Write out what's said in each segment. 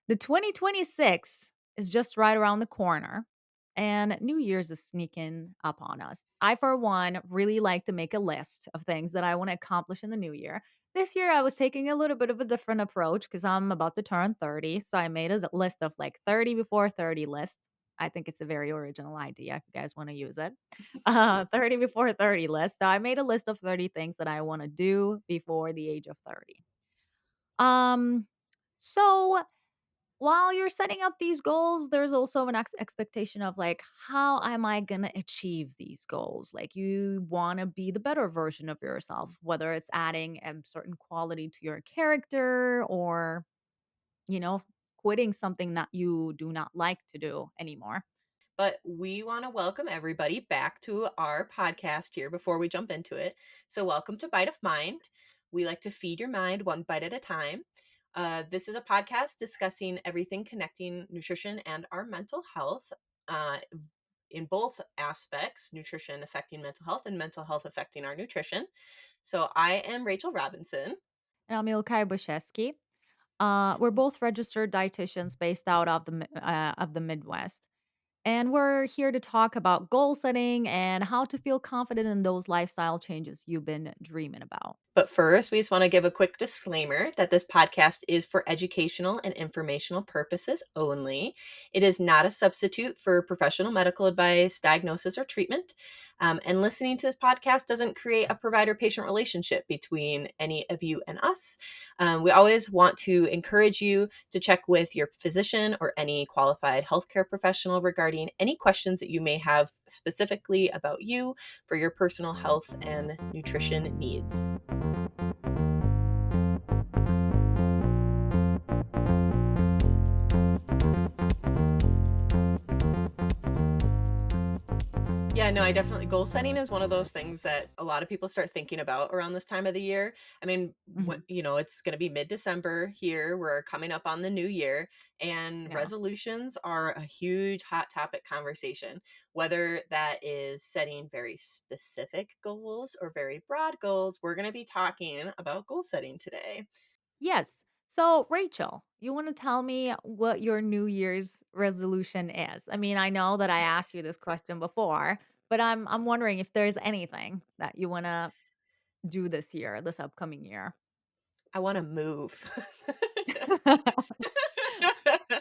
The 2026 is just right around the corner, and New Year's is sneaking up on us. I, for one, really like to make a list of things that I want to accomplish in the new year. This year, I was taking a little bit of a different approach because I'm about to turn 30. So I made a list of like 30 before 30 lists. I think it's a very original idea if you guys want to use it. 30 before 30 list. So I made a list of 30 things that I want to do before the age of 30. Um, so while you're setting up these goals, there's also an expectation of like, how am I going to achieve these goals? Like, you want to be the better version of yourself, whether it's adding a certain quality to your character or, you know, quitting something that you do not like to do anymore. But we want to welcome everybody back to our podcast here before we jump into it. So, welcome to Bite of Mind. We like to feed your mind one bite at a time. This is a podcast discussing everything connecting nutrition and our mental health uh, in both aspects, nutrition affecting mental health and mental health affecting our nutrition. So, I am Rachel Robinson. And I'm Ilkay Bushesky. We're both registered dietitians based out of the Midwest. And we're here to talk about goal setting and how to feel confident in those lifestyle changes you've been dreaming about. But first, we just want to give a quick disclaimer that this podcast is for educational and informational purposes only. It is not a substitute for professional medical advice, diagnosis, or treatment. And listening to this podcast doesn't create a provider patient relationship between any of you and us. We always want to encourage you to check with your physician or any qualified healthcare professional regarding any questions that you may have specifically about you for your personal health and nutrition needs. Yeah, no, I definitely goal setting is one of those things that a lot of people start thinking about around this time of the year. I mean, Mhm. it's going to be mid-December here. We're coming up on the new year, and Yeah. resolutions are a huge hot topic conversation. Whether that is setting very specific goals or very broad goals, we're going to be talking about goal setting today. Yes. So, Rachel, you want to tell me what your New Year's resolution is? I mean, I know that I asked you this question before, but I'm wondering if there's anything that you want to do this year, this upcoming year. I want to move.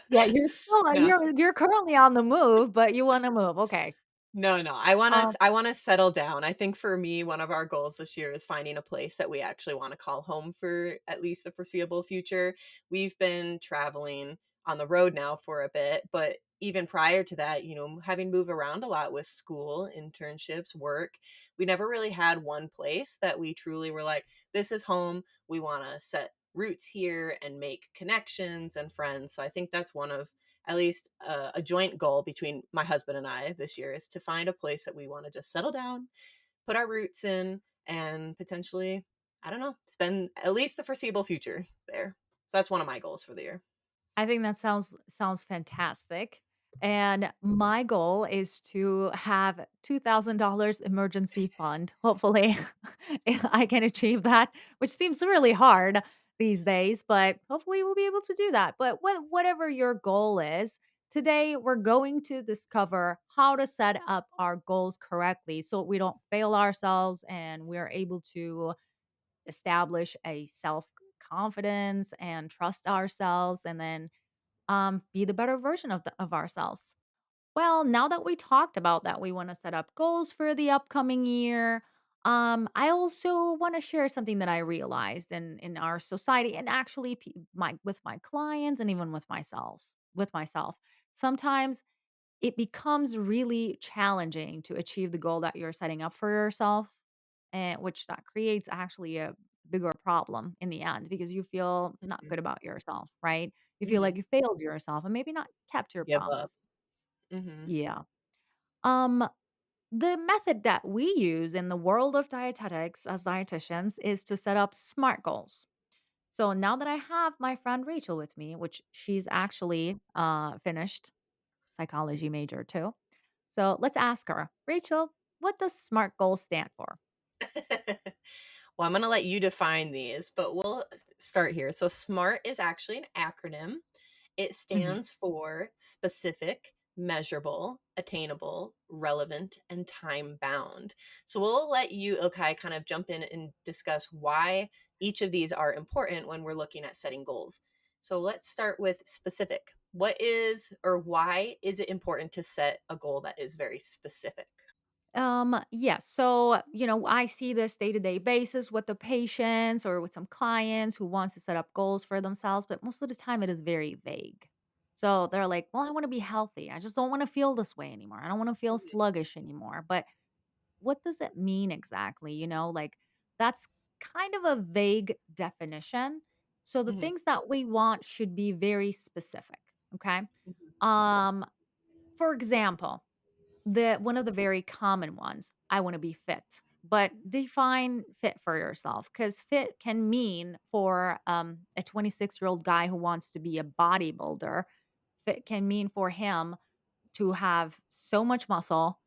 Yeah, you're still No. you're currently on the move, but you wanna move, okay. No, no. I wanna Um, I wanna settle down. I think for me, one of our goals this year is finding a place that we actually wanna call home for at least the foreseeable future. We've been traveling on the road now for a bit, but even prior to that, having moved around a lot with school, internships, work, we never really had one place that we truly were like, "This is home. We wanna set roots here and make connections and friends." So I think that's one of at least a joint goal between my husband and I this year is to find a place that we want to just settle down, put our roots in, and potentially, I don't know, spend at least the foreseeable future there. So that's one of my goals for the year. I think that sounds fantastic, and my goal is to have $2,000 emergency fund. Hopefully, I can achieve that, which seems really hard these days, but hopefully we'll be able to do that. But whatever your goal is, today we're going to discover how to set up our goals correctly so we don't fail ourselves and we're able to establish a self confidence and trust ourselves and then be the better version of ourselves. Well, now that we talked about that, we want to set up goals for the upcoming year. I also want to share something that I realized in our society, and actually, my with my clients, and even with myself. With myself, sometimes it becomes really challenging to achieve the goal that you're setting up for yourself, and which that creates actually a bigger problem in the end because you feel not Mhm. good about yourself, right? You feel like Mhm. you failed yourself and maybe not kept your Give up. promise. Hmm. Yeah. Um the method that we use in the world of dietetics as dietitians is to set up SMART goals. So now that I have my friend Rachel with me, which she's actually finished psychology major too. So let's ask her, Rachel, what does SMART goal stand for? Well, I'm going to let you define these, but we'll start here. So, SMART is actually an acronym, It Mhm. stands for specific, measurable, attainable, relevant, and time bound. So we'll let you, okay, kind of jump in and discuss why each of these are important when we're looking at setting goals. So let's start with specific. What is or why is it important to set a goal that is very specific? Yes. So, I see this day-to-day basis with the patients or with some clients who wants to set up goals for themselves, but most of the time it is very vague. So they're like, well, I want to be healthy. I just don't want to feel this way anymore. I don't want to feel Mhm, sluggish anymore. But what does it mean exactly? Like that's kind of a vague definition. So the mhm, things that we want should be very specific. Okay. mhm, Um, for example, the one of the very common ones, I wanna be fit, but define fit for yourself, because fit can mean for, a 26-year-old guy who wants to be a bodybuilder, fit can mean for him to have so much muscle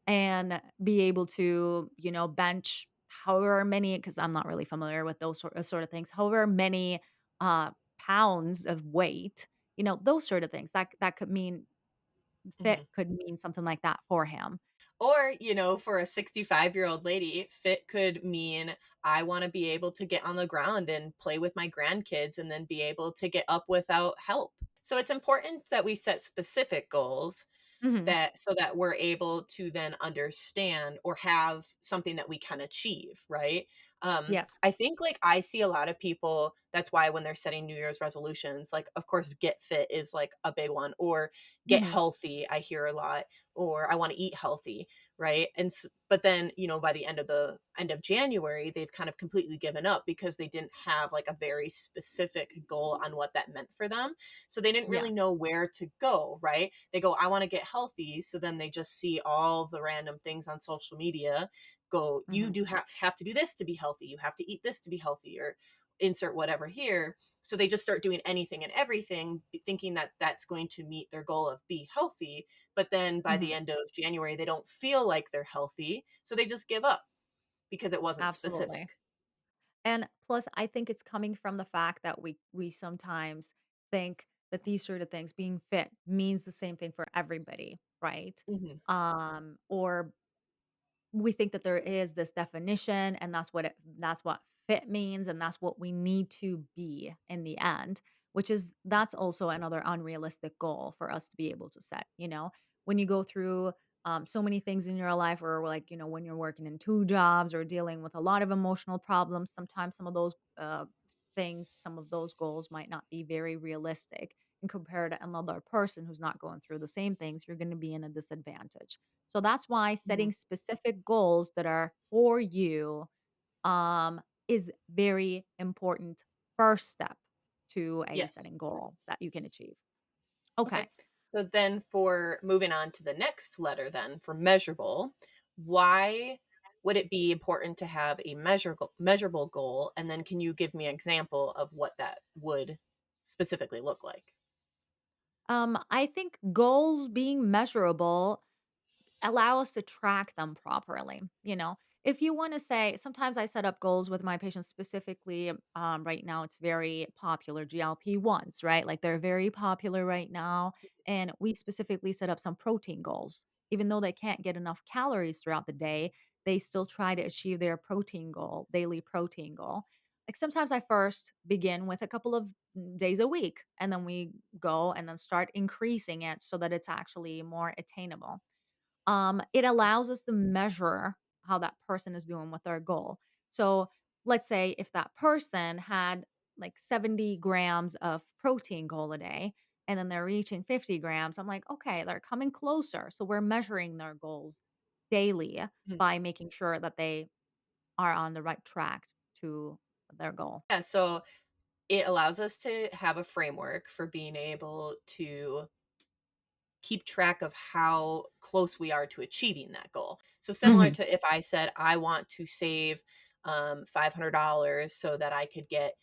and be able to, bench however many, because 'cause I'm not really familiar with those sort of things, however many, pounds of weight, those sort of things. That could mean fit mhm. could mean something like that for him. Or, for a 65-year-old lady, fit could mean I want to be able to get on the ground and play with my grandkids and then be able to get up without help. So it's important that we set specific goals Mhm. that so that we're able to then understand or have something that we can achieve, right? Yes. I think like I see a lot of people, that's why when they're setting New Year's resolutions, like of course get fit is like a big one, or get Mhm. healthy, I hear a lot, or I want to eat healthy, right? But then, by the end of January, they've kind of completely given up because they didn't have like a very specific goal on what that meant for them. So they didn't Yeah. really know where to go, right? They go, I want to get healthy. So then they just see all the random things on social media. Go, you Mhm. do have to do this to be healthy. You have to eat this to be healthy, or insert whatever here. So they just start doing anything and everything, thinking that that's going to meet their goal of be healthy. But then by the Mhm. end of January, they don't feel like they're healthy. So they just give up because it wasn't Absolutely. specific. And plus, I think it's coming from the fact that we sometimes think that these sort of things, being fit, means the same thing for everybody, right? Hmm. Or we think that there is this definition and that's what fit means and that's what we need to be in the end, which is that's also another unrealistic goal for us to be able to set. When you go through so many things in your life, or like, when you're working in two jobs or dealing with a lot of emotional problems, sometimes some of those some of those goals might not be very realistic, and compared to another person who's not going through the same things, you're going to be in a disadvantage. So that's why Hmm. setting specific goals that are for you is very important first step to a Yes. setting goal that you can achieve. Okay. Okay. So then for moving on to the next letter then for measurable, why would it be important to have a measurable goal? And then can you give me an example of what that would specifically look like? I think goals being measurable allow us to track them properly. If you want to say, sometimes I set up goals with my patients specifically. Right now, it's very popular GLP-1s, right? Like they're very popular right now. And we specifically set up some protein goals. Even though they can't get enough calories throughout the day, they still try to achieve their protein goal, daily protein goal. Like sometimes I first begin with a couple of days a week, and then we go and then start increasing it so that it's actually more attainable. It allows us to measure how that person is doing with their goal. So let's say if that person had like 70 grams of protein goal a day, and then they're reaching 50 grams, I'm like, okay, they're coming closer. So we're measuring their goals daily Mhm. by making sure that they are on the right track to their goal. Yeah, so it allows us to have a framework for being able to keep track of how close we are to achieving that goal. So similar Mhm. to if I said I want to save $500 so that I could get,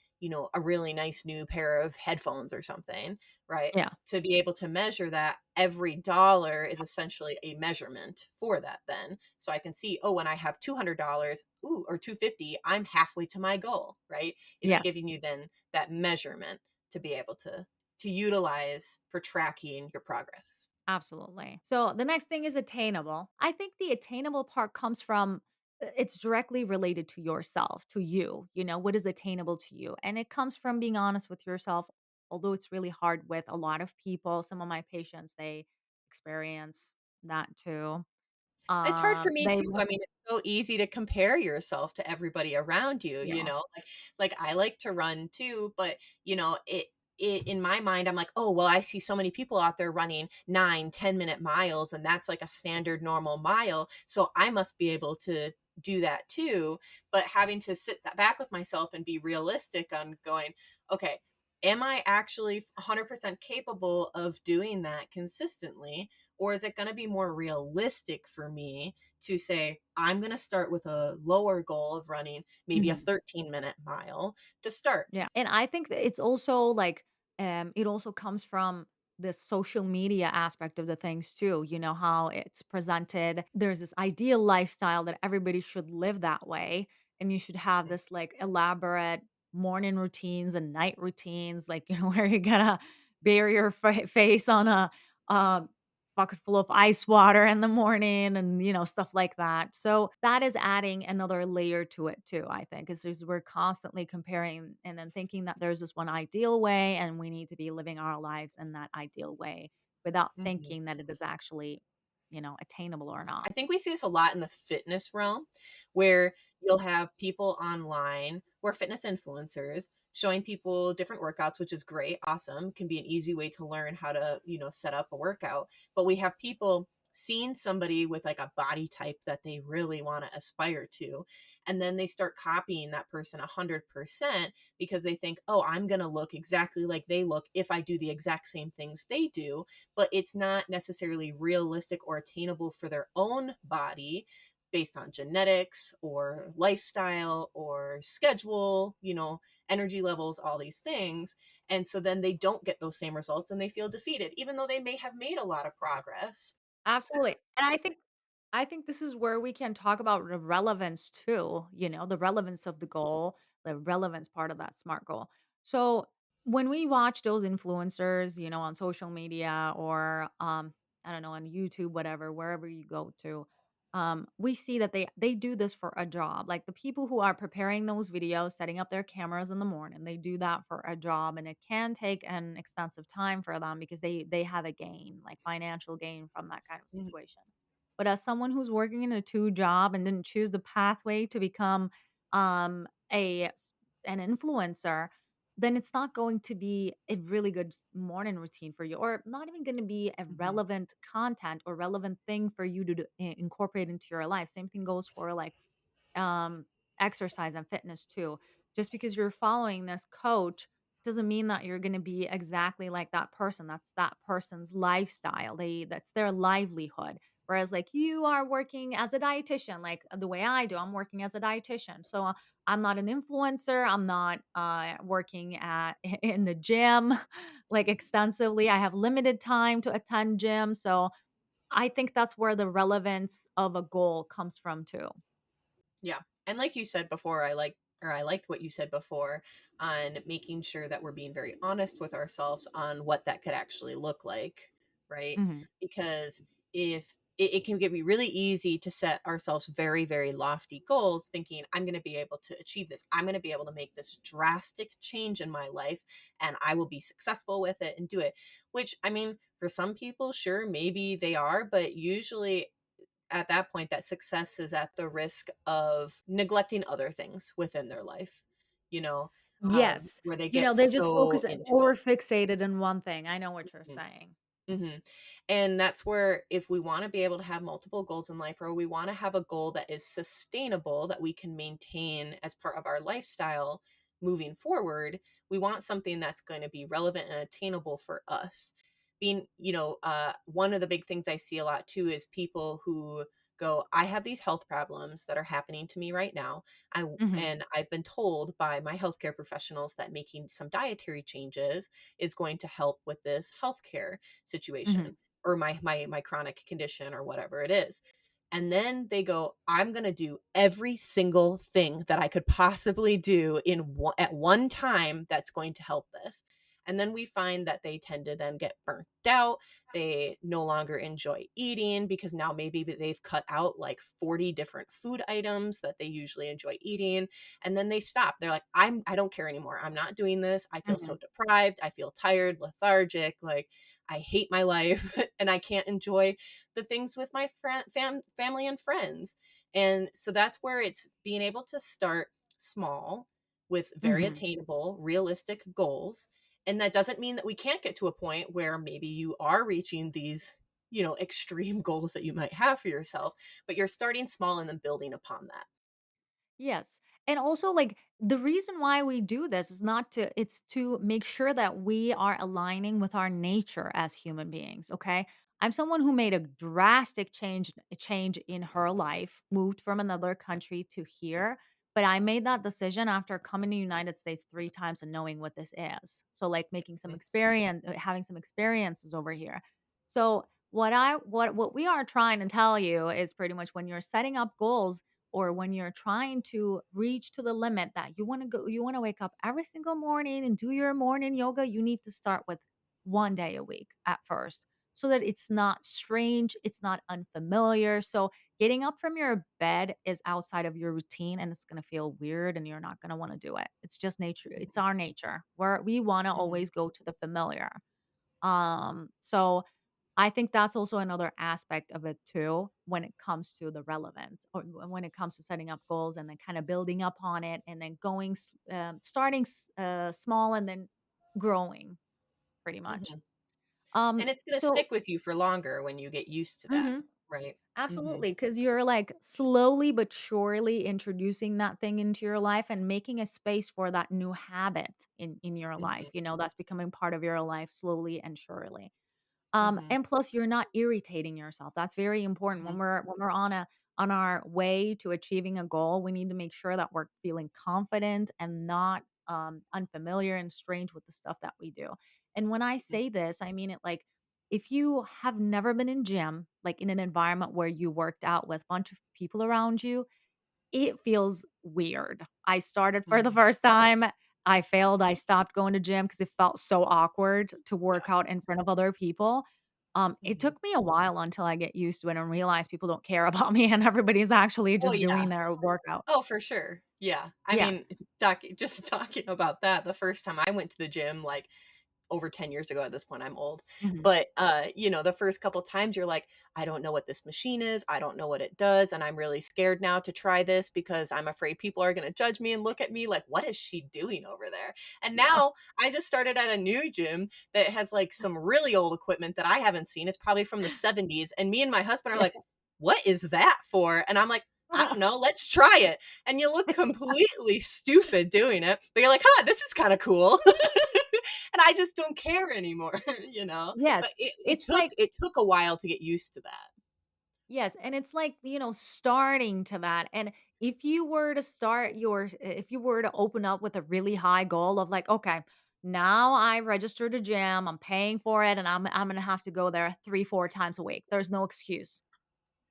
a really nice new pair of headphones or something, right? Yeah. To be able to measure that every dollar is essentially a measurement for that then. So I can see, oh, when I have $200, ooh, or 250, I'm halfway to my goal, right? It's giving Yes. you then that measurement to be able to to utilize for tracking your progress. Absolutely. So the next thing is attainable. I think the attainable part comes from it's directly related to yourself, to you. What is attainable to you? And it comes from being honest with yourself, although it's really hard with a lot of people. Some of my patients, they experience that too. It's hard for me They too. I mean, it's so easy to compare yourself to everybody around you, you Yeah. know? Like I like to run too, but it in my mind, I'm like, oh, well, I see so many people out there running 9, 10 minute miles, and that's like a standard normal mile. So I must be able to do that too. But having to back with myself and be realistic on going, okay, am I actually 100% capable of doing that consistently? Or is it going to be more realistic for me to say, I'm going to start with a lower goal of running maybe a Mhm. 13-minute mile to start? Yeah, and I think that it's also like, it also comes from the social media aspect of the things too. You know how it's presented. There's this ideal lifestyle that everybody should live that way, and you should have this like elaborate morning routines and night routines, like where you gotta bury your face on a bucket full of ice water in the morning and stuff like that. So that is adding another layer to it too, I think. Is just we're constantly comparing and then thinking that there's this one ideal way and we need to be living our lives in that ideal way without Mhm. thinking that it is actually, attainable or not. I think we see this a lot in the fitness realm where you'll have people online who are fitness influencers showing people different workouts, which is great, awesome, can be an easy way to learn how to, set up a workout. But we have people seeing somebody with like a body type that they really want to aspire to. And then they start copying that person 100% because they think, oh, I'm going to look exactly like they look if I do the exact same things they do, but it's not necessarily realistic or attainable for their own body based on genetics or lifestyle or schedule, energy levels, all these things. And so then they don't get those same results and they feel defeated, even though they may have made a lot of progress. Absolutely. And I think this is where we can talk about the relevance too, the relevance of the goal, the relevance part of that SMART goal. So when we watch those influencers, on social media or I don't know, on YouTube, whatever, wherever you go to, we see that they do this for a job. Like the people who are preparing those videos, setting up their cameras in the morning, they do that for a job and it can take an extensive time for them because they have a gain, like financial gain from that kind of Mhm, situation. But as someone who's working in a two job and didn't choose the pathway to become a an influencer, then it's not going to be a really good morning routine for you, or not even going to be a mhm, relevant content or relevant thing for you to incorporate into your life. Same thing goes for like um, exercise and fitness too. Just because you're following this coach doesn't mean that you're going to be exactly like that person. That's that person's lifestyle. That's their livelihood. Whereas like you are working as a dietitian, like the way I do, I'm working as a dietitian. So I'm not an influencer. I'm not working at in the gym like extensively. I have limited time to attend gym. So I think that's where the relevance of a goal comes from too. yeah. And like you said before, I liked what you said before on making sure that we're being very honest with ourselves on what that could actually look like, right? Mhm. Because if it can get be really easy to set ourselves very, very lofty goals, thinking, I'm going to be able to achieve this. I'm going to be able to make this drastic change in my life and I will be successful with it and do it. Which, I mean, for some people, sure, maybe they are, but usually at that point, that success is at the risk of neglecting other things within their life, you know, Yes. where they get They just so focus into over it. fixated in one thing. I know what you're Mhm. saying. Mhm. And that's where if we wanna be able to have multiple goals in life, or we wanna have a goal that is sustainable, that we can maintain as part of our lifestyle moving forward, we want something that's going to be relevant and attainable for us. One of the big things I see a lot too is people who go, "I have these health problems that are happening to me right now. Mhm, And I've been told by my healthcare professionals that making some dietary changes is going to help with this healthcare mhm. situation or my chronic condition or whatever it is." And then they go, I'm going to do every single thing that I could possibly do at one time that's going to help this. And then we find that they tend to then get burnt out. They no longer enjoy eating because now maybe they've cut out like 40 different food items that they usually enjoy eating. And then they stop. They're like, I don't care anymore. I'm not doing this. I feel so Mhm. deprived. I feel tired, lethargic, like I hate my life and I can't enjoy the things with my family and friends. And so that's where it's being able to start small with very Mhm. attainable, realistic goals. And that doesn't mean that we can't get to a point where maybe you are reaching these, extreme goals that you might have for yourself, but you're starting small and then building upon that. Yes. And also, like, the reason why we do this is not to, it's to make sure that we are aligning with our nature as human beings. Okay. I'm someone who made a drastic change in her life, moved from another country to here. But I made that decision after coming to United States 3 times and knowing what this is. So like making some Mhm, experience, having some experiences over here. So what we are trying to tell you is pretty much when you're setting up goals, or when you're trying to reach to the limit that you want to wake up every single morning and do your morning yoga, you need to start with 1 day a week at first, so that it's not strange, it's not unfamiliar. So getting up from your bed is outside of your routine and it's going to feel weird and you're not going to want to do it. It's just nature, it's mhm, our nature where we want to mhm, always go to the familiar. So I think that's also another aspect of it too when it comes to the relevance, or when it comes to setting up goals and then kind of building up on it and then starting small and then growing pretty much. mhm. Um, And it's gonna so stick with you for longer when you get used to that, mhm, right? Mhm, absolutely, because you're like slowly but surely introducing that thing into your life and making a space for that new habit in your life. mhm, That's becoming part of your life slowly and surely. mhm, And plus you're not irritating yourself. That's very important mhm, when we're on our way to achieving a goal. We need to make sure that we're feeling confident and not unfamiliar and strange with the stuff that we do. And when I mhm, say this, I mean it like if you have never been in gym, like in an environment where you worked out with a bunch of people around you, it feels weird. I started for the mhm. first time. I failed. I stopped going to gym because it felt so awkward to Yeah, work out in front of other people. It mhm. took me a while until I get used to it and realize people don't care about me and everybody's actually Oh, just yeah. doing their workout. Oh, for sure. Yeah. I Yeah. mean, just talking about that, the first time I went to the gym, like, over 10 years ago at this point, I'm old. Mhm. But, the first couple times you're like, "I don't know what this machine is. I don't know what it does, and I'm really scared now to try this because I'm afraid people are gonna judge me and look at me like, 'What is she doing over there?'" And Yeah. now I just started at a new gym that has, like, some really old equipment that I haven't seen. It's probably from the '70s, and me and my husband are Yeah. like, "What is that for?" And I'm like, "I don't know. Let's try it." And you look completely stupid doing it, but you're like, "Huh, this is kinda cool." And I just don't care anymore, you know? Yes. But it It's took like it took a while to get used to that. yes, and it's like, starting to that. And if you were to open up with a really high goal of like, okay, now I registered a gym, I'm paying for it, and I'm gonna have to go there 3, 4 times a week. There's no excuse.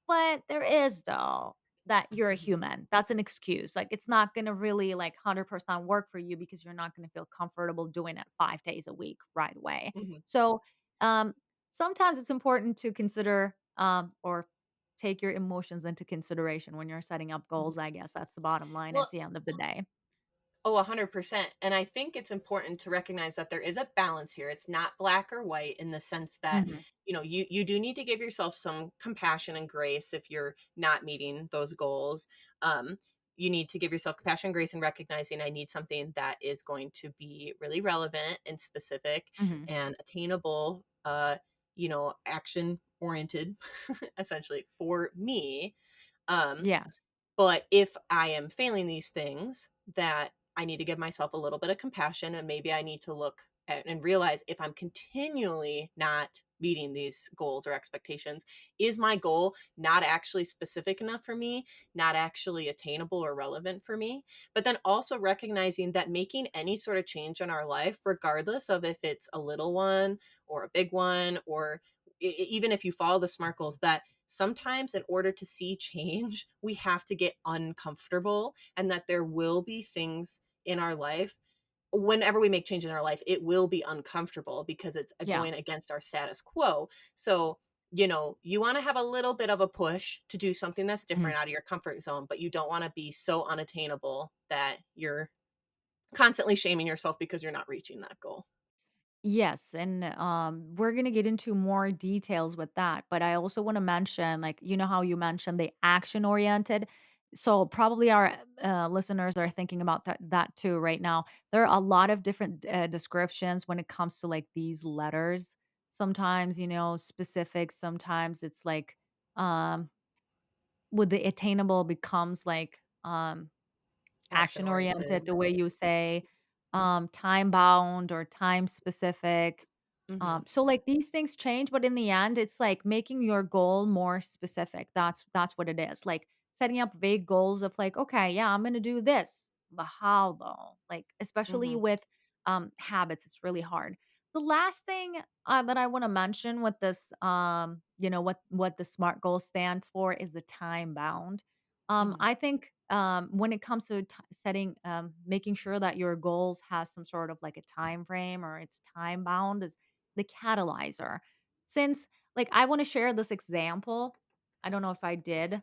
But there is though, that you're a Mhm, human. That's an excuse. Like it's not gonna really like 100% work for you because you're not gonna feel comfortable doing it 5 days a week right away. mhm, So um sometimes it's important to consider or take your emotions into consideration when you're setting up mhm. goals. I guess that's the bottom line at Well, the end of the day. oh, 100%. And I think it's important to recognize that there is a balance here. It's not black or white in the sense that, Mhm. you do need to give yourself some compassion and grace if you're not meeting those goals. Um, you need to give yourself compassion and grace and recognizing I need something that is going to be really relevant and specific Mhm. and attainable, action oriented essentially for me. Um, Yeah. but if I am failing these things, that I need to give myself a little bit of compassion and maybe I need to look at and realize if I'm continually not meeting these goals or expectations, is my goal not actually specific enough for me, not actually attainable or relevant for me? But then also recognizing that making any sort of change in our life, regardless of if it's a little one or a big one, or even if you follow the SMART goals, that sometimes in order to see change, we have to get uncomfortable and that there will be things in our life whenever we make change in our life, it will be uncomfortable because it's Yeah. going against our status quo. So, you want to have a little bit of a push to do something that's Mhm. different out of your comfort zone, but you don't want to be so unattainable that you're constantly shaming yourself because you're not reaching that goal. Yes, and we're gonna get into more details with that. But I also want to mention, like, you know how you mentioned the action oriented. So probably our listeners are thinking about that too right now. There are a lot of different descriptions when it comes to like these letters. Sometimes, specific. Sometimes it's like, um, with the attainable becomes like, Action action oriented, oriented. the way you say, time bound or time specific. Hmm. So like these things change, but in the end, it's like making your goal more specific. That's what it is. Like setting up vague goals of like, okay, yeah, I'm gonna do this. But how though? Like, especially Hmm. with habits, it's really hard. The last thing that I want to mention with this, what the SMART goal stands for is the time bound. Hmm. I think when it comes to setting, making sure that your goals has some sort of like a time frame or it's time bound is the catalyzer. Since like I want to share this example. I don't know if I did.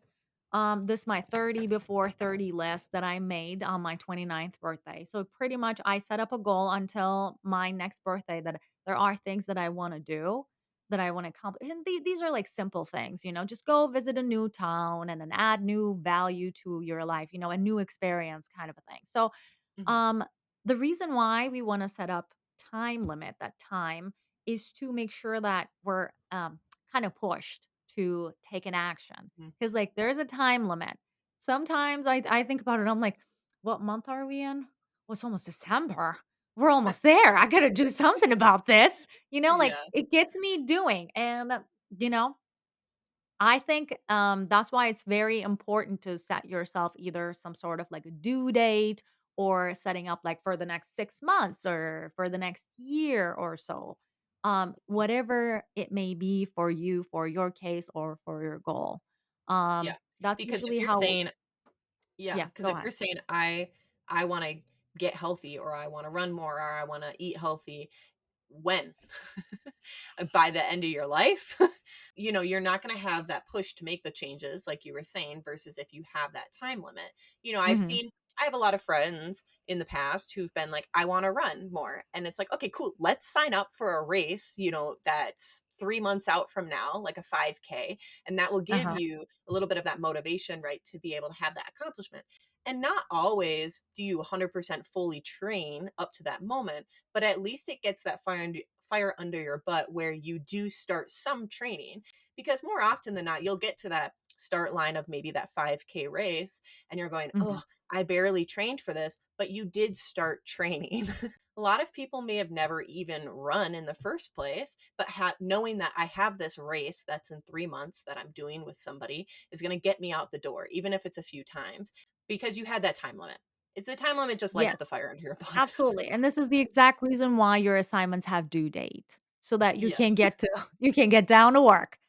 This my 30 before 30 list that I made on my 29th birthday. So pretty much I set up a goal until my next birthday that there are things that I want to do, that I want to accomplish. And these are like simple things, just go visit a new town and then add new value to your life, a new experience kind of a thing. So Hmm. um, the reason why we wanna set up time limit, that time, is to make sure that we're, kinda pushed to take an action. Hmm. Because like, there's a time limit. Sometimes I think about it, I'm like, "What month are we in? Well, it's almost December. We're almost there. I gotta do something about this." Like, Yeah. it gets me doing, and, you know I think, that's why it's very important to set yourself either some sort of like a due date or setting up like for the next 6 months or for the next year or so. Whatever it may be for you, for your case or for your goal. Yeah. That's Because if usually you're how. saying Yeah, Yeah, because go if ahead. you're saying, I wanna get healthy, or I wanna run more, or I wanna eat healthy, when? By the end of your life? You're not gonna have that push to make the changes like you were saying, versus if you have that time limit. Mhm. I have a lot of friends in the past who've been like, "I wanna run more," and it's like, "Okay, cool, let's sign up for a race, that's 3 months out from now, like a 5K, and that will give Uh-huh. you a little bit of that motivation, right, to be able to have that accomplishment." And not always do you 100% fully train up to that moment, but at least it gets that fire under your butt where you do start some training, because more often than not you'll get to that start line of maybe that 5K race and you're going, Mhm. "Oh, I barely trained for this," but you did start training. A lot of people may have never even run in the first place, but knowing that I have this race that's in 3 months that I'm doing with somebody is going to get me out the door, even if it's a few times, because you had that time limit. It's the time limit just lights the Yes. fire under your butt. Absolutely, and this is the exact reason why your assignments have due date, so that you can Yes. get to you can get down to work.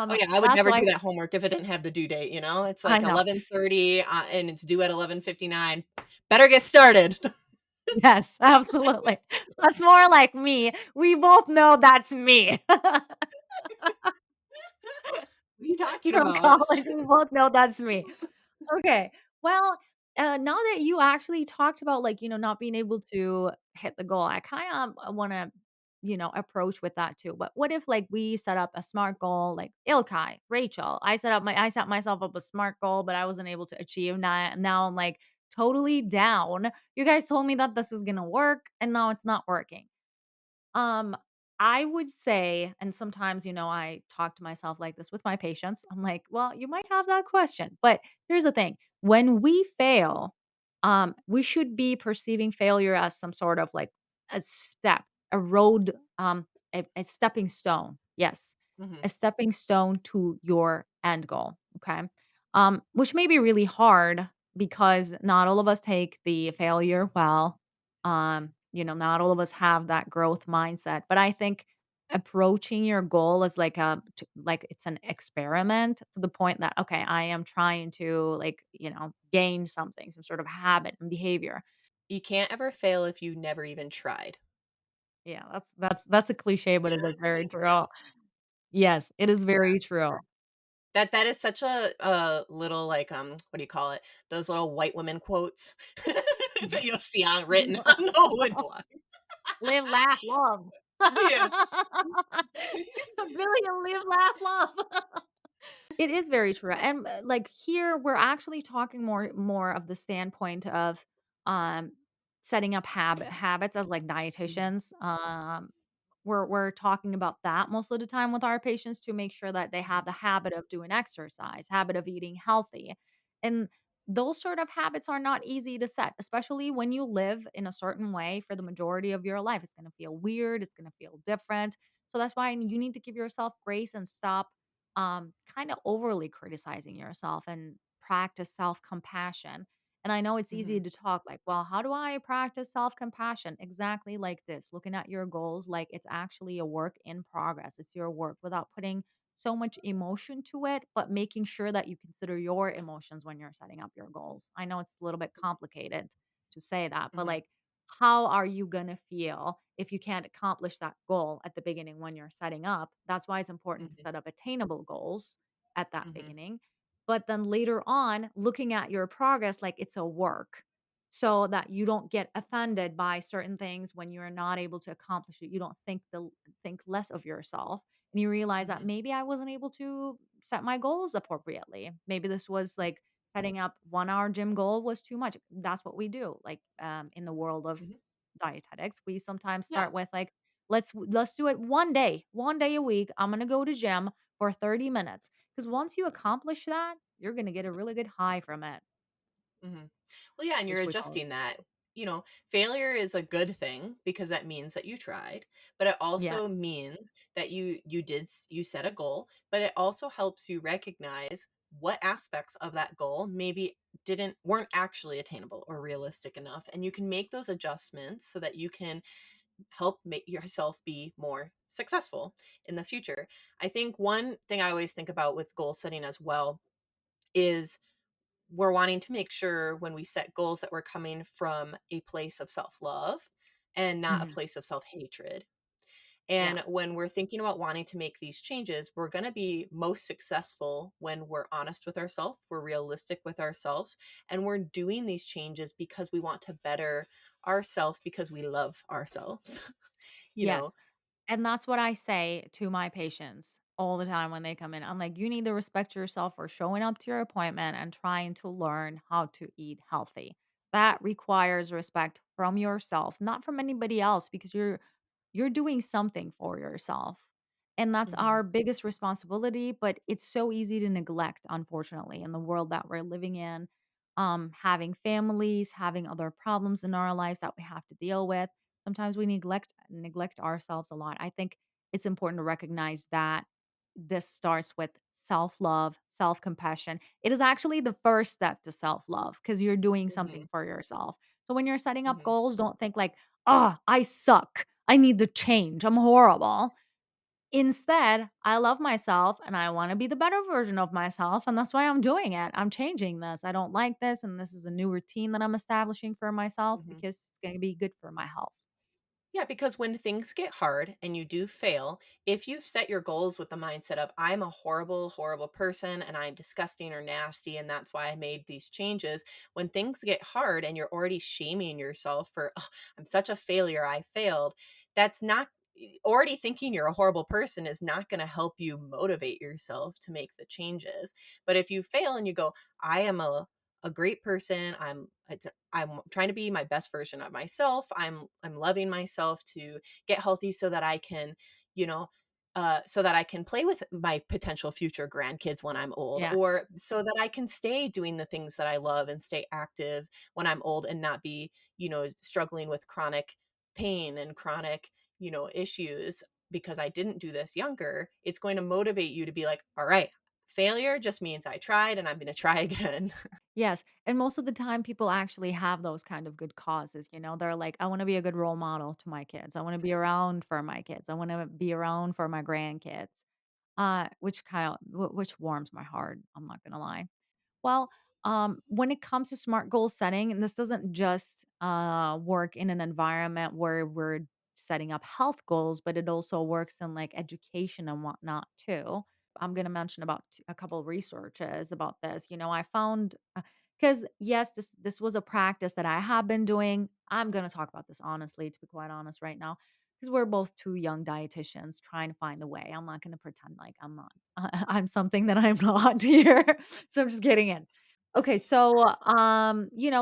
Oh, yeah, I would That's never why do that homework if it didn't have the due date, you know? It's I like know. 11:30, and it's due at 11:59. Better get started. What Yes, absolutely. That's more like me. We both know that's me. are you talking From about? college, we both know that's me. Okay. Well, now that you actually talked about like, not being able to hit the goal, I kind of want to, approach with that too. But what if like we set up a SMART goal, like Ilkai, Rachel, I set myself up a SMART goal, but I wasn't able to achieve that. Now I'm like totally down. You guys told me that this was going to work and now it's not working. Um, I would say, and sometimes, I talk to myself like this with my patients. I'm like, well, you might have that question. But here's the thing. When we fail, we should be perceiving failure as some sort of like a step, a road, a stepping stone. Yes. Mhm, A stepping stone to your end goal. Okay. Which may be really hard because not all of us take the failure well. Not all of us have that growth mindset, but I think approaching your goal as like like it's an experiment to the point that okay, I am trying to like, gain something, some sort of habit and behavior. You can't ever fail if you never even tried. Yeah, that's a cliche, but it is very true. Yes, it is very true. That is such a little, like, what do you call it? Those little white women quotes that you'll see on written on the wood block. Live, laugh, love. Yeah. Billion live, laugh, love. It is very true, and, like, here, we're actually talking more of the standpoint of, um, setting up habits as, like, Mhm, dietitians, we're talking about that most of the time with our patients to make sure that they mhm, have the habit of doing exercise, habit of eating healthy, and those sort of habits are not easy to set, especially when you live in a certain way for the majority of your life. It's gonna feel weird, it's gonna feel different, so that's why you need to give yourself grace and stop kind of overly criticizing yourself and practice self compassion. And I know it's easy mhm, to talk like, well, how do I practice self compassion? Exactly like this, looking at your goals like it's actually a work in progress. It's your work without putting so much emotion to it, but making sure that you consider your emotions when you're setting up your goals. I know it's a little bit complicated to say that, but mhm, like, how are you going to feel if you can't accomplish that goal at the beginning when you're setting up? That's why it's important to mhm, set up attainable goals at that mhm, beginning. But then later on, looking at your progress like it's a work so that you don't get offended by certain things when you're not able to accomplish it. You don't think less of yourself and you realize that mhm, maybe I wasn't able to set my goals appropriately. Maybe this was like setting up 1 hour gym goal was too much. That's what we do. Like in the world of mhm. dietetics, we sometimes Yeah. start with like, let's do it one day a week. I'm gonna go to gym for 30 minutes. Because once you accomplish that, you're gonna get a really good high from it, Mhm. Well, yeah, and you're which we call adjusting that. Failure is a good thing because that means that you tried, but it yeah, also means that you set a goal, but it also helps you recognize what aspects of that goal maybe didn't weren't actually attainable or realistic enough, and you can make those adjustments so that you can help make yourself be more successful in the future. I think one thing I always think about with goal setting as well is we're wanting to make sure when we set goals that we're coming from a place of self-love and not a mhm, place of self-hatred. yeah, And when we're thinking about wanting to make these changes, we're going to be most successful when we're honest with ourselves, we're realistic with ourselves, and we're doing these changes because we want to better ourselves because we love ourselves. you yes. know. And that's what I say to my patients all the time when they come in. I'm like, you need to respect yourself for showing up to your appointment and trying to learn how to eat healthy. That requires respect from yourself, not from anybody else, because you're doing something for yourself. And that's Mhm. our biggest responsibility, but it's so easy to neglect, unfortunately, in the world that we're living in. Having families, having other problems in our lives that we have to deal with. Sometimes we neglect ourselves a lot. I think it's important to recognize that this starts with self-love, self-compassion. It is actually the first step to self-love because you're doing something Mhm. for yourself. So when you're setting up Mhm. goals, don't think like, "Oh, I suck. I need to change. I'm horrible." Instead, I love myself and I want to be the better version of myself. And that's why I'm doing it. I'm changing this. I don't like this. And this is a new routine that I'm establishing for myself Mhm. because it's going to be good for my health. Yeah, because when things get hard and you do fail, if you've set your goals with the mindset of, I'm a horrible, horrible person and I'm disgusting or nasty, and that's why I made these changes, when things get hard and you're already shaming yourself for, "Ugh, I'm such a failure, I failed," that's not already thinking you're a horrible person is not going to help you motivate yourself to make the changes. But if you fail and you go, I am a great person. I'm trying to be my best version of myself. I'm loving myself to get healthy so that I can, you know, so that I can play with my potential future grandkids when I'm old, Yeah. or so that I can stay doing the things that I love and stay active when I'm old and not be, struggling with chronic pain and chronic, issues because I didn't do this younger. It's going to motivate you to be like, all right, failure just means I tried and I'm going to try again. Yes, and most of the time people actually have those kind of good causes, they're like, "I wanna be a good role model to my kids. I wanna be around for my kids. I wanna be around for my grandkids." Which warms my heart, I'm not gonna lie. Well, when it comes to smart goal setting, and this doesn't just work in an environment where we're setting up health goals, but it also works in like education and whatnot too. I'm going to mention about a couple of researches about this. I found because yes, this was a practice that I have been doing. I'm going to talk about this honestly, to be quite honest, right now, because we're both two young dietitians trying to find a way. I'm not going to pretend like I'm not. I'm something that I'm not here, so I'm just getting in. Okay, so,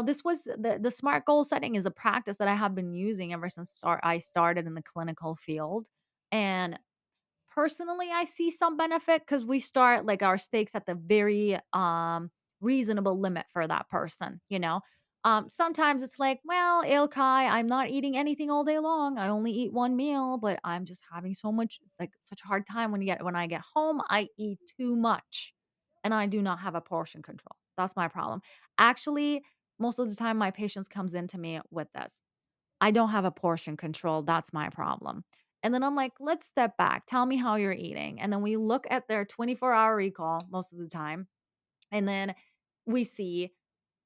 this was the SMART goal setting is a practice that I have been using ever since I started in the clinical field, and personally, I see some benefit because we start, like, our stakes at the very, reasonable limit for that person. Sometimes it's like, "Well, Ilkai, I'm not eating anything all day long. I only eat 1 meal, but I'm just having such a hard time when I get home, I eat too much, and I do not have a portion control." That's my problem. Actually, most of the time, my patients comes into me with this. I don't have a portion control, that's my problem. And then I'm like, "Let's step back. Tell me how you're eating." And then we look at their 24-hour recall most of the time, and then we see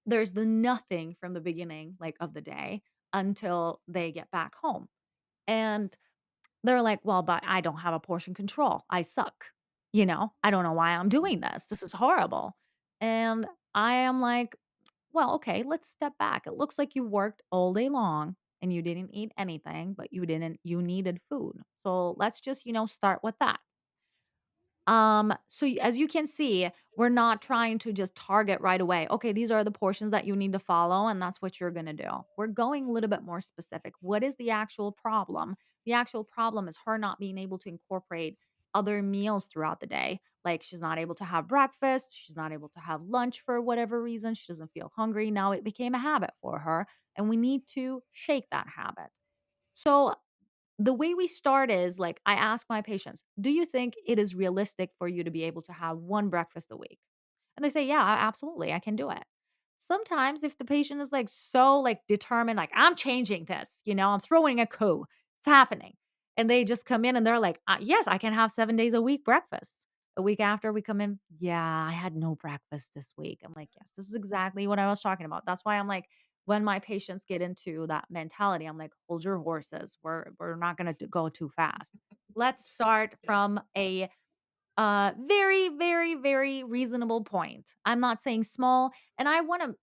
there's the nothing from the beginning, like, of the day until they get back home. And they're like, "Well, but I don't have a portion control. I suck. I don't know why I'm doing this. This is horrible." And I am like, "Well, okay, let's step back. It looks like you worked all day long and you didn't eat anything, but you needed food. So let's just, start with that." As you can see, we're not trying to just target right away. Okay, these are the portions that you need to follow, and that's what you're gonna do. We're going a little bit more specific. What is the actual problem? The actual problem is her not being able to incorporate other meals throughout the day. Like she's not able to have breakfast, she's not able to have lunch for whatever reason, she doesn't feel hungry. Now it became a habit for her, and we need to shake that habit. So the way we start is like I ask my patients, "Do you think it is realistic for you to be able to have one breakfast a week?" And they say, "Yeah, absolutely, I can do it." Sometimes if the patient is like so like determined, like I'm changing this, I'm throwing a coup, it's happening. And they just come in and they're like, yes, I can have 7 days a week breakfast. A week after we come in, yeah, I had no breakfast this week. I'm like, yes, this is exactly what I was talking about. That's why I'm like, when my patients get into that mentality, I'm like, hold your horses. We're not gonna go too fast. Let's start Yeah. from a very, very, very reasonable point. I'm not saying small, and I wanna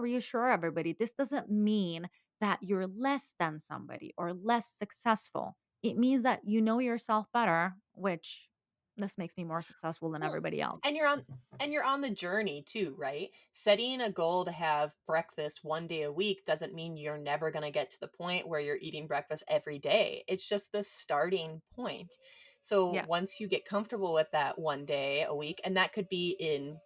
reassure everybody, this doesn't mean that you're less than somebody or less successful. It means that you know yourself better, which this makes me more successful than Well, everybody and else. you're on the journey too, right? Setting a goal to have breakfast 1 day a week doesn't mean you're never going to get to the point where you're eating breakfast every day. It's just the starting point. So Yes. once you get comfortable with that 1 day a week, and that could be in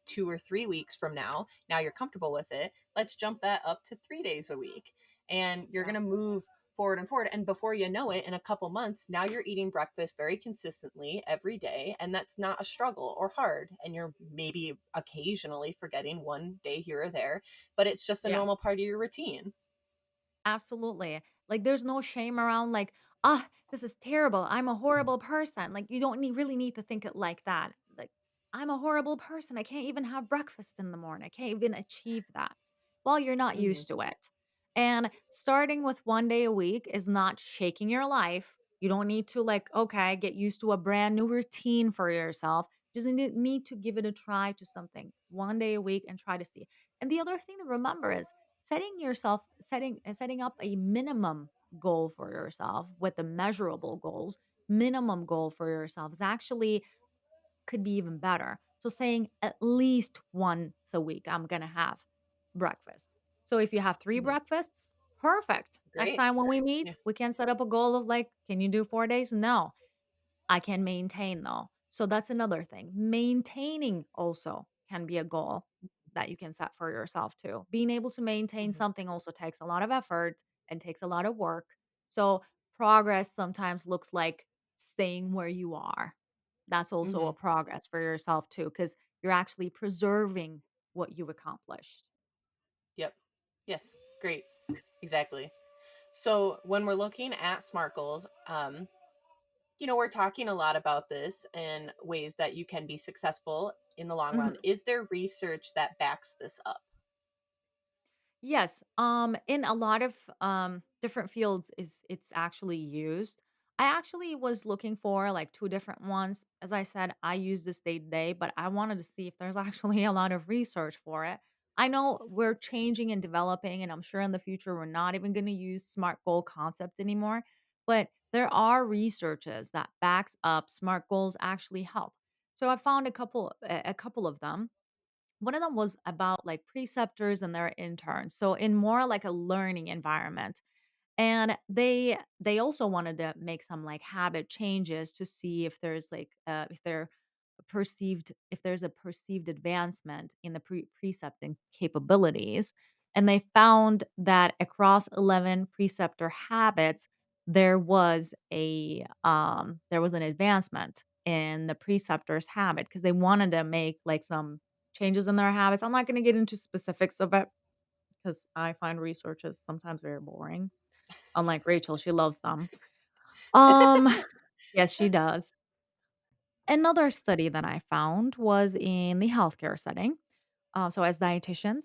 2 or 3 weeks from now you're comfortable with it. Let's jump that up to 3 days a week, and you're going Yeah. to move forward and forward. And before you know it, in a couple months, now you're eating breakfast very consistently every day. And that's not a struggle or hard. And you're maybe occasionally forgetting 1 day here or there, but it's just a Yeah. normal part of your routine. Absolutely. Like, there's no shame around like, this is terrible. I'm a horrible person." Like, you don't really need to think it like that. Like, "I'm a horrible person. I can't even have breakfast in the morning. I can't even achieve that." Well, you're not Hmm. used to it. And starting with 1 day a week is not shaking your life. You don't need to like, okay, get used to a brand new routine for yourself. Just need to give it a try to something 1 day a week and try to see. And the other thing to remember is setting up a minimum goal for yourself with the measurable goals. Minimum goal for yourself is actually could be even better. So saying at least once a week I'm going to have breakfast. So if you have 3 Hmm. breakfasts, perfect. Next Great. time when we Yeah. meet, we can set up a goal of like, can you do 4 days? No. I can maintain though. So that's another thing. Maintaining also can be a goal that you can set for yourself too. Being able to maintain Hmm. something also takes a lot of effort and takes a lot of work. So progress sometimes looks like staying where you are. That's also a Hmm. progress for yourself too, because you're actually preserving what you've accomplished. Yep. Yes. Great. Exactly. So when we're looking at SMART goals, we're talking a lot about this and ways that you can be successful in the long run. Mhm. Is there research that backs this up? Yes, in a lot of different fields is it's actually used. I actually was looking for like two different ones. As I said, I use this day to day, but I wanted to see if there's actually a lot of research for it. I know we're changing and developing, and I'm sure in the future we're not even going to use SMART goal concepts anymore. But there are researches that backs up SMART goals actually help. So I found a couple of them. One of them was about like preceptors and their interns. So in more like a learning environment. And they also wanted to make some like habit changes to see if there's like if there's a perceived advancement in the precepting capabilities. And they found that across 11 preceptor habits there was an advancement in the preceptor's habit because they wanted to make like some changes in their habits. I'm not going to get into specifics of it because I find research is sometimes very boring. Unlike Rachel, she loves them. Um, yes, she does. Another study that I found was in the healthcare setting. So as dietitians,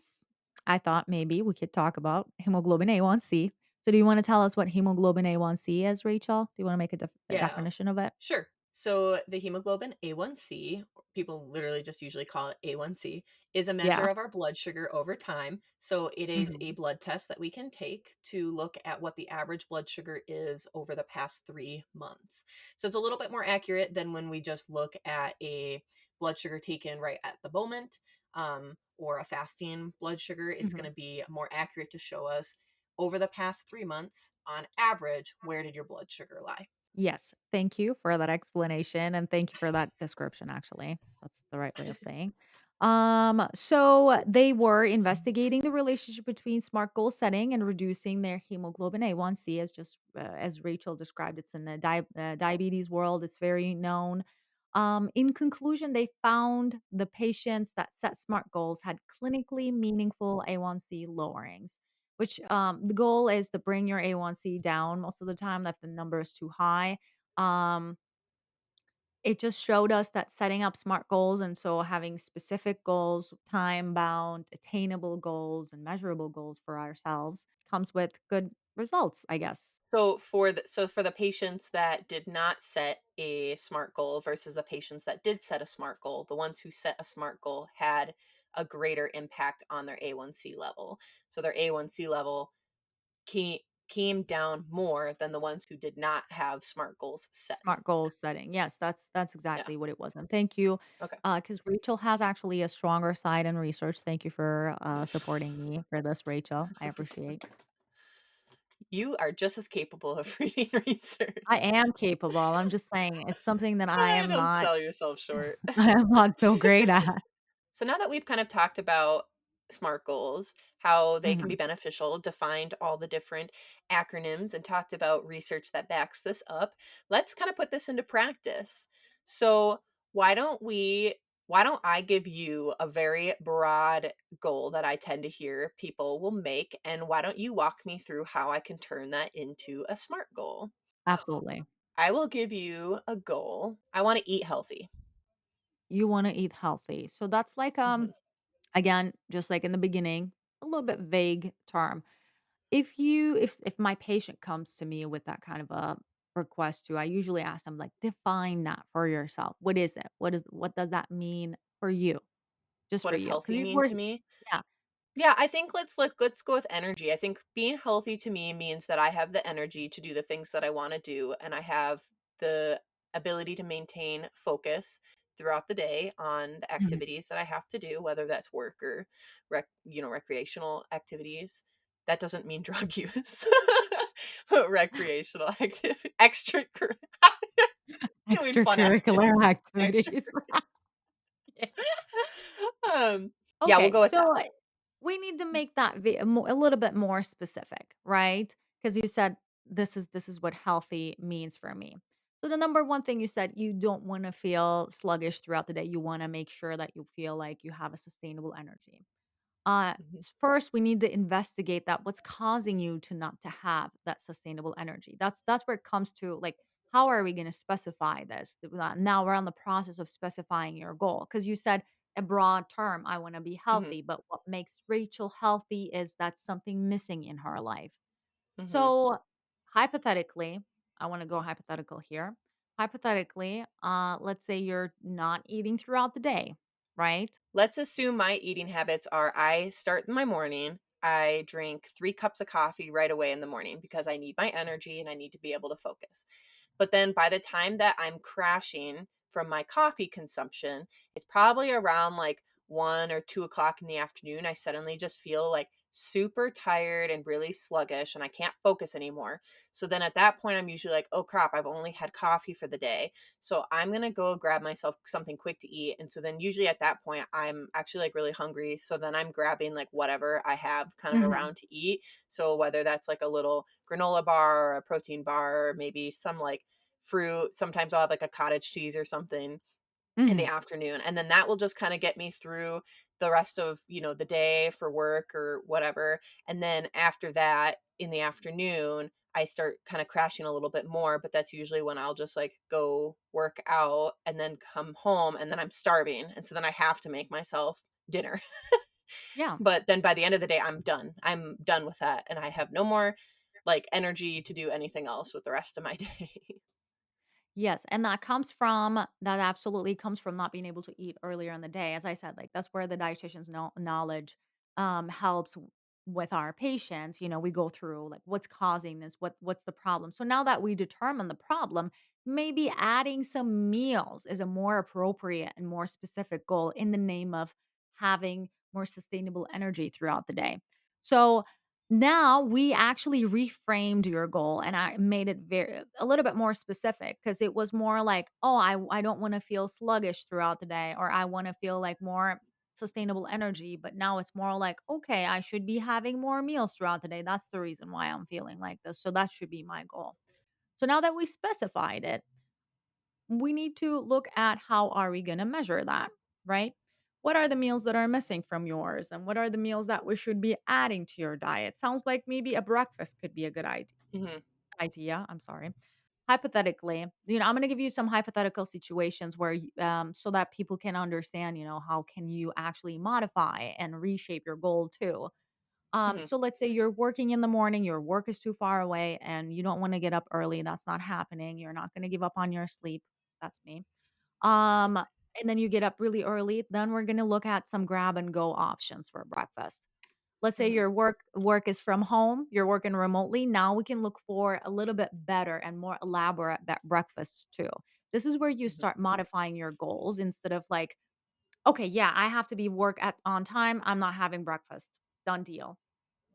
I thought maybe we could talk about hemoglobin A1C. So do you want to tell us what hemoglobin A1C is, Rachel? Do you want to make a Yeah, definition of it? sure. So the hemoglobin A1C, people literally just usually call it A1C, is a measure Yeah. of our blood sugar over time. So it is a Mhm. blood test that we can take to look at what the average blood sugar is over the past 3 months. So it's a little bit more accurate than when we just look at a blood sugar taken right at the moment, or a fasting blood sugar. It's going Mhm. to be more accurate to show us over the past 3 months, on average, where did your blood sugar lie? Yes. Thank you for that explanation and thank you for that description actually. That's the right way of saying. So they were investigating the relationship between SMART goal setting and reducing their hemoglobin A1C as just as Rachel described it's in the diabetes world, it's very known. In conclusion, they found the patients that set SMART goals had clinically meaningful A1C lowerings which, the goal is to bring your A1C down most of the time if the number is too high. Um, it just showed us that setting up SMART goals and so having specific goals, time-bound, attainable goals, and measurable goals for ourselves comes with good results, I guess. So for the patients that did not set a SMART goal versus the patients that did set a SMART goal, the ones who set a SMART goal had a greater impact on their A1C level. So their A1C level came came down more than the ones who did not have SMART goals set. SMART goal setting. Yes, that's Yeah. exactly what it was, and thank you, Okay. because Rachel has actually a stronger side in research. Thank you for, supporting me for this, Rachel. I appreciate. You are just as capable of reading research. I am capable, I'm just saying it's something that I am Don't not sell yourself short. I am not so great at. So now that we've kind of talked about SMART goals, how they can be Mhm. beneficial, defined all the different acronyms, and talked about research that backs this up, let's kind of put this into practice. So why don't we? Why don't I give you a very broad goal that I tend to hear people will make, and why don't you walk me through how I can turn that into a SMART goal? Absolutely. I will give you a goal. I want to eat healthy. You wanna eat healthy, so that's like, Mhm. again, just like in the beginning, a little bit vague term. If my patient comes to me with that kind of a request too, I usually ask them, like, "Define that for yourself. What is it? What does that mean for you? Just What for does you? Because healthy you mean were to me? Yeah. Yeah, I think let's go with energy. I think being healthy to me means that I have the energy to do the things that I want to do, and I have the ability to maintain focus throughout the day on the Mhm. activities that I have to do, whether that's work or recreational activities. That doesn't mean drug use. But recreational activity, doing fun Extracurricular activities, activities. extracurriculars. Yeah. Yeah, we'll Okay, go with that. so we need to make that a little bit more specific, right? Because you said this is what healthy means for me. So the number one thing you said, you don't want to feel sluggish throughout the day. You want to make sure that you feel like you have a sustainable energy. Mhm. First, we need to investigate that what's causing you to not to have that sustainable energy. That's where it comes to like how are we gonna specify this? Now we're on the process of specifying your goal because you said a broad term, "I wanna be Mhm, healthy," but what makes Rachel healthy is that something missing in her life. mhm. So, hypothetically, I wanna go hypothetical here. Hypothetically, let's say you're not eating throughout the day, right? Let's assume my eating habits are I start my morning, I drink 3 cups of coffee right away in the morning because I need my energy and I need to be able to focus. But then by the time that I'm crashing from my coffee consumption, it's probably around like 1 or 2 o'clock in the afternoon. I suddenly just feel like super tired and really sluggish and I can't focus anymore. So then at that point, I'm usually like, oh crap, I've only had coffee for the day. So I'm going to go grab myself something quick to eat. And so then usually at that point, I'm actually like really hungry. So then I'm grabbing like whatever I have kind of Mhm, around to eat. So whether that's like a little granola bar or a protein bar or maybe some like fruit. Sometimes I'll have like a cottage cheese or something in the mhm. afternoon. And then that will just kind of get me through the rest of, the day for work or whatever. And then after that, in the afternoon, I start kind of crashing a little bit more, but that's usually when I'll just like go work out and then come home and then I'm starving. And so then I have to make myself dinner. Yeah. But then by the end of the day, I'm done. I'm done with that. And I have no more like energy to do anything else with the rest of my day. Yes, and that absolutely comes from not being able to eat earlier in the day. As I said, like that's where the dietitian's knowledge helps with our patients. We go through like what's causing this, what's the problem. So now that we determine the problem, maybe adding some meals is a more appropriate and more specific goal in the name of having more sustainable energy throughout the day. So now we actually reframed your goal and I made it a little bit more specific because it was more like, oh, I don't want to feel sluggish throughout the day, or I want to feel like more sustainable energy. But now it's more like, okay, I should be having more meals throughout the day. That's the reason why I'm feeling like this. So that should be my goal. So now that we specified it, we need to look at how are we going to measure that, right? What are the meals that are missing from yours and what are the meals that we should be adding to your diet? Sounds like maybe a breakfast could be a good Mhm, idea. I'm sorry. Hypothetically, I'm going to give you some hypothetical situations where so that people can understand, how can you actually modify and reshape your goal too. mhm, So let's say you're working in the morning, your work is too far away and you don't want to get up early. That's not happening. You're not going to give up on your sleep. That's me. Um, and then you get up really early, then we're gonna look at some grab and go options for breakfast. Let's say mhm, your work is from home, you're working remotely. Now we can look for a little bit better and more elaborate breakfasts too. This is where you mhm, start modifying your goals instead of like, okay, yeah, I have to be work at on time. I'm not having breakfast. Done deal.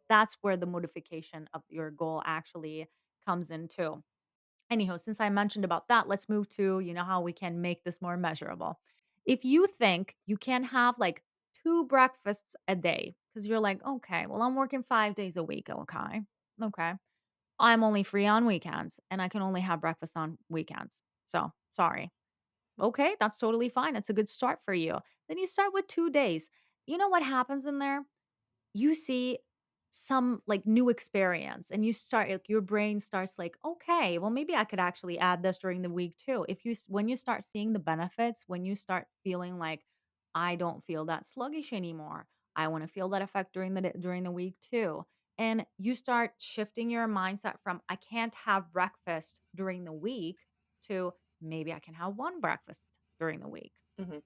That's where the modification of your goal actually comes into. Anyhow, since I mentioned about that, let's move to, how we can make this more measurable. If you think you can have like 2 breakfasts a day, because you're like, okay, well, I'm working 5 days a week. Okay. Okay. I'm only free on weekends and I can only have breakfast on weekends. So sorry. Okay. That's totally fine. It's a good start for you. Then you start with 2 days. You know what happens in there? You see some like new experience and you start like your brain starts like, okay, well maybe I could actually add this during the week too. When you start seeing the benefits, when you start feeling like I don't feel that sluggish anymore, I want to feel that effect during the week too. And you start shifting your mindset from I can't have breakfast during the week to maybe I can have one breakfast during the week. mhm.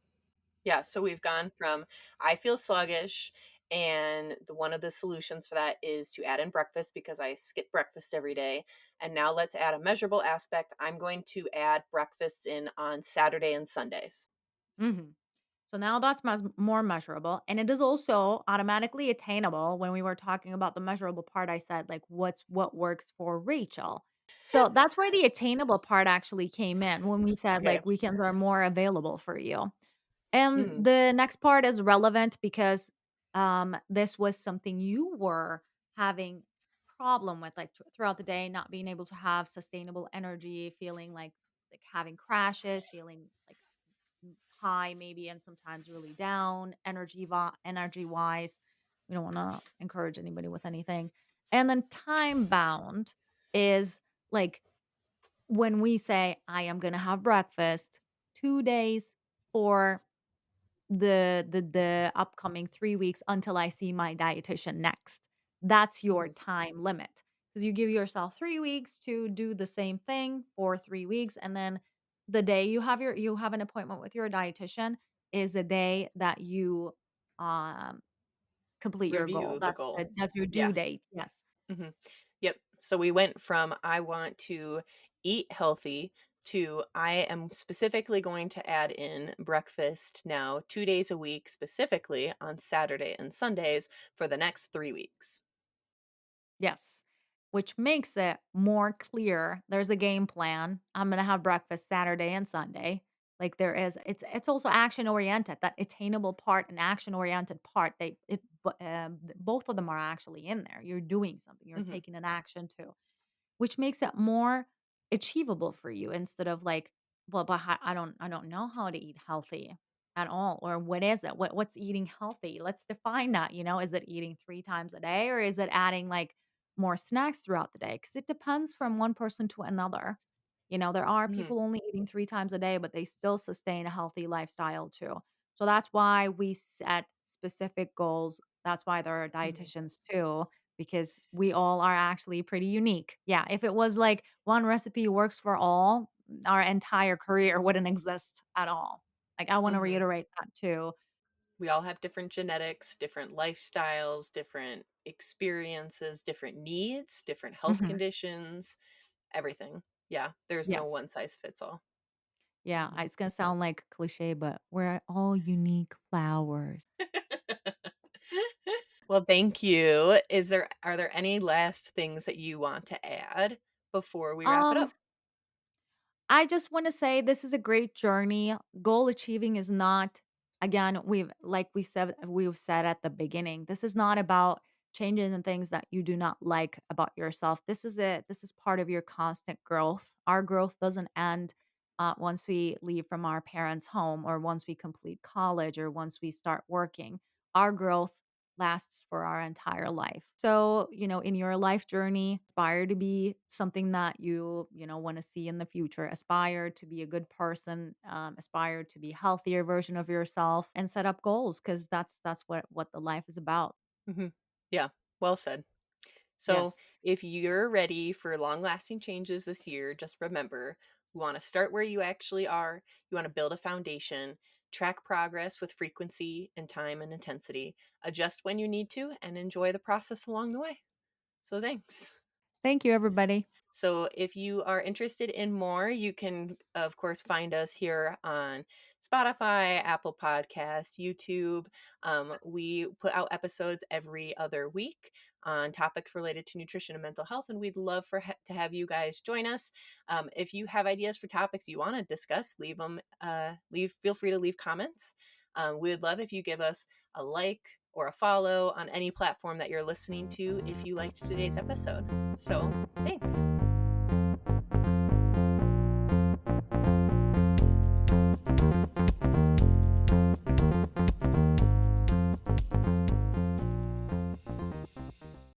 Yeah, so we've gone from I feel sluggish, and one of the solutions for that is to add in breakfast because I skip breakfast every day. And now let's add a measurable aspect. I'm going to add breakfast in on Saturday and Sundays. Mhm. So now that's more measurable. And it is also automatically attainable. When we were talking about the measurable part, I said, like, what works for Rachel. So that's where the attainable part actually came in when we said, Okay. like, weekends are more available for you. And Mhm, the next part is relevant because this was something you were having problem with, like throughout the day, not being able to have sustainable energy, feeling like having crashes, feeling like high maybe and sometimes really down energy wise. We don't want to encourage anybody with anything. And then time bound is like when we say, "I am gonna have breakfast 2 days for the upcoming 3 weeks until I see my dietitian next." That's your Mhm. time limit, because you give yourself 3 weeks to do the same thing for 3 weeks, and then the day you have an appointment with your dietitian is the day that you, um, complete your goal. Review the goal. That's your due Yeah. date, yes. Mhm. Yep. So we went from I want to eat healthy to I am specifically going to add in breakfast now 2 days a week, specifically on Saturday and Sundays for the next 3 weeks. Yes, which makes it more clear. There's a game plan. I'm gonna have breakfast Saturday and Sunday. Like there is, it's also action oriented. That attainable part and action oriented part, both of them are actually in there. You're doing something. You're Mhm. taking an action too. Which makes it more achievable for you instead of like, "Well, but ho I don't know how to eat healthy at all," or "What is it? What's eating healthy?" Let's define that, you know? Is it eating 3 times a day, or is it adding, like, more snacks throughout the day? Because it depends from one person to another. You know, there are Mhm. people only eating 3 times a day, but they still sustain a healthy lifestyle too. So that's why we set specific goals. That's why there are Mhm. dietitians too, because we all are actually pretty unique. Yeah, if it was like one recipe works for all, our entire career wouldn't exist at all. Like, I wanna Mhm. reiterate that too. We all have different genetics, different lifestyles, different experiences, different needs, different health Mhm. conditions, everything. Yeah, there's no Yes. one size fits all. Yeah, Mhm. it's gonna sound like cliche, but we're all unique flowers. Well, thank you. Are there any last things that you want to add before we wrap it Um up? I just want to say this is a great journey. Goal achieving is not, again, we've said at the beginning, this is not about changing the things that you do not like about yourself. This is it. This is part of your constant growth. Our growth doesn't end once we leave from our parents' home, or once we complete college, or once we start working. Our growth lasts for our entire life. So, in your life journey, aspire to be something that you want to see in the future. Aspire to be a good person, aspire to be a healthier version of yourself, and set up goals, because that's what the life is about. Mhm. Yeah, well said. So, Yes. if you're ready for long lasting changes this year, just remember you want to start where you actually are. You want to build a foundation, track progress with frequency and time and intensity, adjust when you need to, and enjoy the process along the way. So, thanks. Thank you, everybody. So, if you are interested in more, you can, of course, find us here on Spotify, Apple Podcasts, YouTube. We put out episodes every other week on topics related to nutrition and mental health, and we'd love to have you guys join us. If you have ideas for topics you want to discuss, leave them. Feel free to leave comments. We would love if you give us a like or a follow on any platform that you're listening to if you liked today's episode. So, thanks.